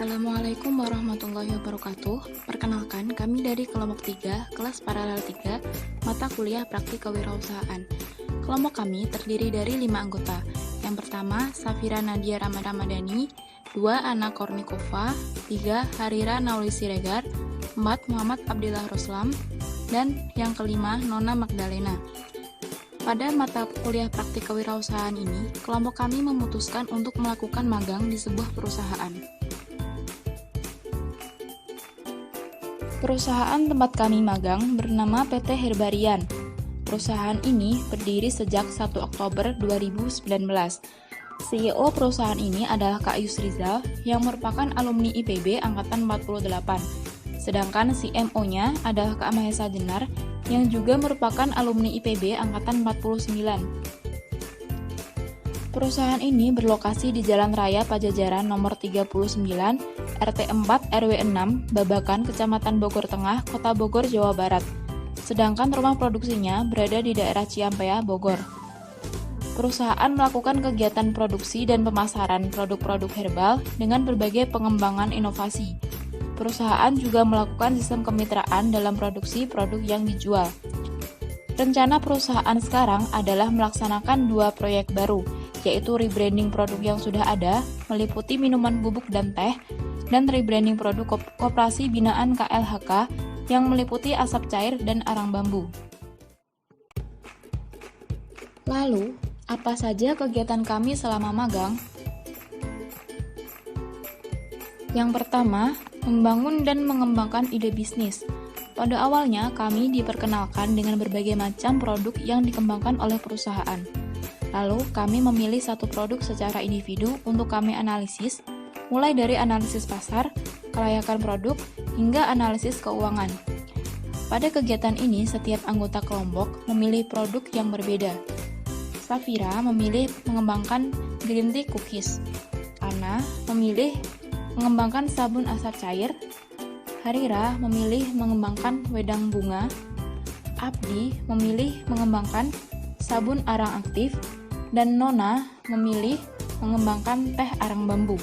Assalamualaikum warahmatullahi wabarakatuh. Perkenalkan, kami dari kelompok 3, kelas paralel 3, mata kuliah praktik kewirausahaan. Kelompok kami terdiri dari 5 anggota. Yang pertama, Safira Nadia Ramadhani, 2, Ana Kornikova, 3, Harira Nauli Siregar, 4, Muhammad Abdillah Ruslam, dan yang kelima, Nona Magdalena. Pada mata kuliah praktik kewirausahaan ini, kelompok kami memutuskan untuk melakukan magang di sebuah perusahaan. Perusahaan tempat kami magang bernama PT Herbarian. Perusahaan ini berdiri sejak 1 Oktober 2019. CEO perusahaan ini adalah Kak Yusrizal yang merupakan alumni IPB Angkatan 48. Sedangkan CMO-nya adalah Kak Mahesa Jenar yang juga merupakan alumni IPB Angkatan 49. Perusahaan ini berlokasi di Jalan Raya Pajajaran nomor 39, RT 4 RW 6, Babakan, Kecamatan Bogor Tengah, Kota Bogor, Jawa Barat. Sedangkan rumah produksinya berada di daerah Ciampea, Bogor. Perusahaan melakukan kegiatan produksi dan pemasaran produk-produk herbal dengan berbagai pengembangan inovasi. Perusahaan juga melakukan sistem kemitraan dalam produksi produk yang dijual. Rencana perusahaan sekarang adalah melaksanakan 2 proyek baru, yaitu rebranding produk yang sudah ada, meliputi minuman bubuk dan teh, dan rebranding produk koperasi binaan KLHK yang meliputi asap cair dan arang bambu. Lalu, apa saja kegiatan kami selama magang? Yang pertama, membangun dan mengembangkan ide bisnis. Pada awalnya, kami diperkenalkan dengan berbagai macam produk yang dikembangkan oleh perusahaan. Lalu, kami memilih satu produk secara individu untuk kami analisis, mulai dari analisis pasar, kelayakan produk, hingga analisis keuangan. Pada kegiatan ini, setiap anggota kelompok memilih produk yang berbeda. Safira memilih mengembangkan green tea cookies. Ana memilih mengembangkan sabun asap cair. Harira memilih mengembangkan wedang bunga. Abdi memilih mengembangkan sabun arang aktif. Dan Nona memilih mengembangkan teh arang bambu.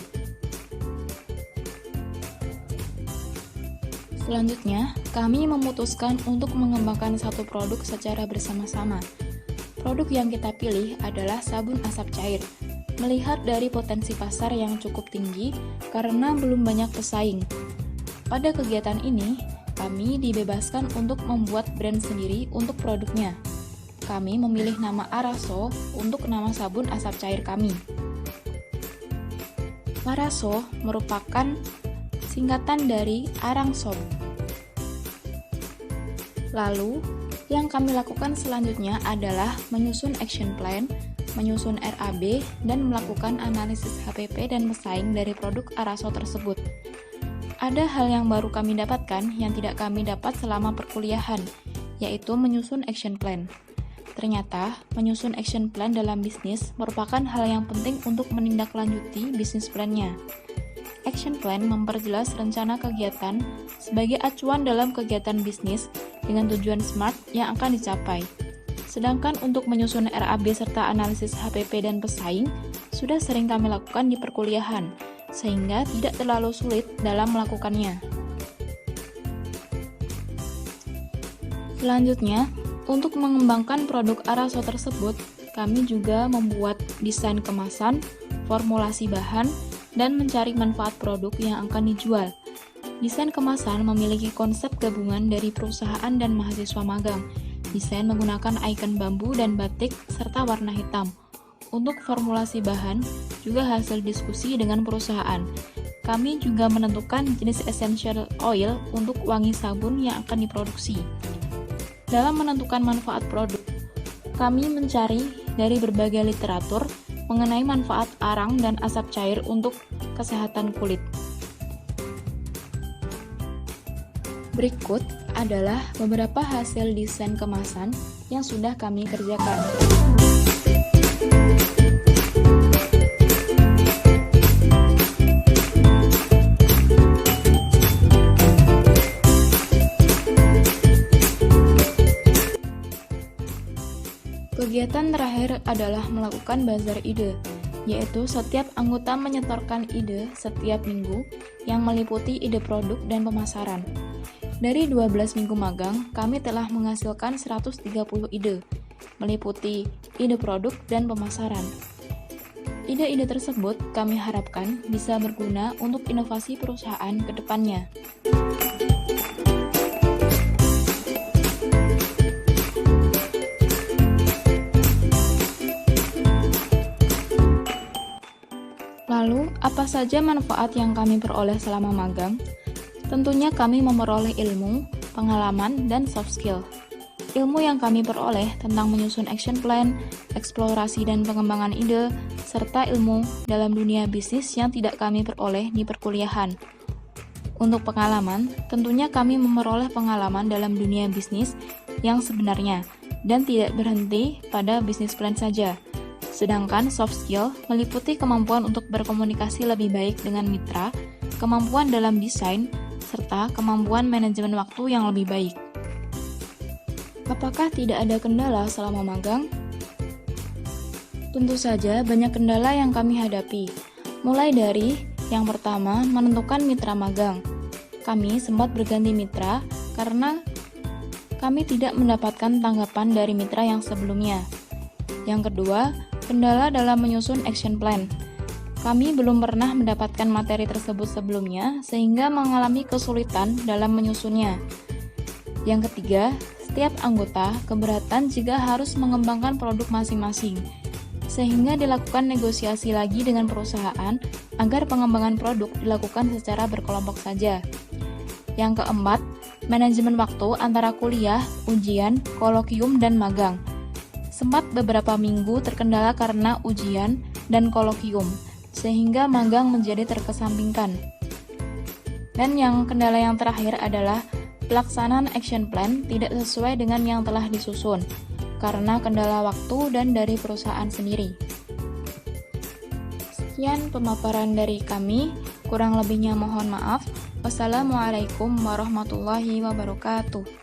Selanjutnya, kami memutuskan untuk mengembangkan satu produk secara bersama-sama. Produk yang kita pilih adalah sabun asap cair. Melihat dari potensi pasar yang cukup tinggi karena belum banyak pesaing. Pada kegiatan ini, kami dibebaskan untuk membuat brand sendiri untuk produknya. Kami memilih nama Araso untuk nama sabun asap cair kami. Araso merupakan singkatan dari arang soap. Lalu, yang kami lakukan selanjutnya adalah menyusun action plan, menyusun RAB, dan melakukan analisis HPP dan pesaing dari produk Araso tersebut. Ada hal yang baru kami dapatkan yang tidak kami dapat selama perkuliahan, yaitu menyusun action plan. Ternyata, menyusun action plan dalam bisnis merupakan hal yang penting untuk menindaklanjuti bisnis plan-nya. Action plan memperjelas rencana kegiatan sebagai acuan dalam kegiatan bisnis dengan tujuan SMART yang akan dicapai. Sedangkan untuk menyusun RAB serta analisis HPP dan pesaing, sudah sering kami lakukan di perkuliahan, sehingga tidak terlalu sulit dalam melakukannya. Selanjutnya, untuk mengembangkan produk Araso tersebut, kami juga membuat desain kemasan, formulasi bahan, dan mencari manfaat produk yang akan dijual. Desain kemasan memiliki konsep gabungan dari perusahaan dan mahasiswa magang. Desain menggunakan ikon bambu dan batik serta warna hitam. Untuk formulasi bahan, juga hasil diskusi dengan perusahaan. Kami juga menentukan jenis essential oil untuk wangi sabun yang akan diproduksi. Dalam menentukan manfaat produk, kami mencari dari berbagai literatur mengenai manfaat arang dan asap cair untuk kesehatan kulit. Berikut adalah beberapa hasil desain kemasan yang sudah kami kerjakan. Kegiatan terakhir adalah melakukan bazar ide, yaitu setiap anggota menyetorkan ide setiap minggu yang meliputi ide produk dan pemasaran. Dari 12 minggu magang, kami telah menghasilkan 130 ide, meliputi ide produk dan pemasaran. Ide-ide tersebut kami harapkan bisa berguna untuk inovasi perusahaan ke depannya. Lalu, apa saja manfaat yang kami peroleh selama magang? Tentunya kami memperoleh ilmu, pengalaman, dan soft skill. Ilmu yang kami peroleh tentang menyusun action plan, eksplorasi dan pengembangan ide, serta ilmu dalam dunia bisnis yang tidak kami peroleh di perkuliahan. Untuk pengalaman, tentunya kami memperoleh pengalaman dalam dunia bisnis yang sebenarnya, dan tidak berhenti pada bisnis plan saja. Sedangkan soft skill meliputi kemampuan untuk berkomunikasi lebih baik dengan mitra, kemampuan dalam desain, serta kemampuan manajemen waktu yang lebih baik. Apakah tidak ada kendala selama magang? Tentu saja banyak kendala yang kami hadapi. Mulai dari yang pertama, menentukan mitra magang. Kami sempat berganti mitra karena kami tidak mendapatkan tanggapan dari mitra yang sebelumnya. Yang kedua, kendala dalam menyusun action plan. Kami belum pernah mendapatkan materi tersebut sebelumnya, sehingga mengalami kesulitan dalam menyusunnya. Yang ketiga, setiap anggota keberatan jika harus mengembangkan produk masing-masing, sehingga dilakukan negosiasi lagi dengan perusahaan agar pengembangan produk dilakukan secara berkelompok saja. Yang keempat, manajemen waktu antara kuliah, ujian, kolokium, dan magang. Sempat beberapa minggu terkendala karena ujian dan kolokium, sehingga magang menjadi terkesampingkan. Dan yang kendala yang terakhir adalah pelaksanaan action plan tidak sesuai dengan yang telah disusun, karena kendala waktu dan dari perusahaan sendiri. Sekian pemaparan dari kami, kurang lebihnya mohon maaf. Wassalamualaikum warahmatullahi wabarakatuh.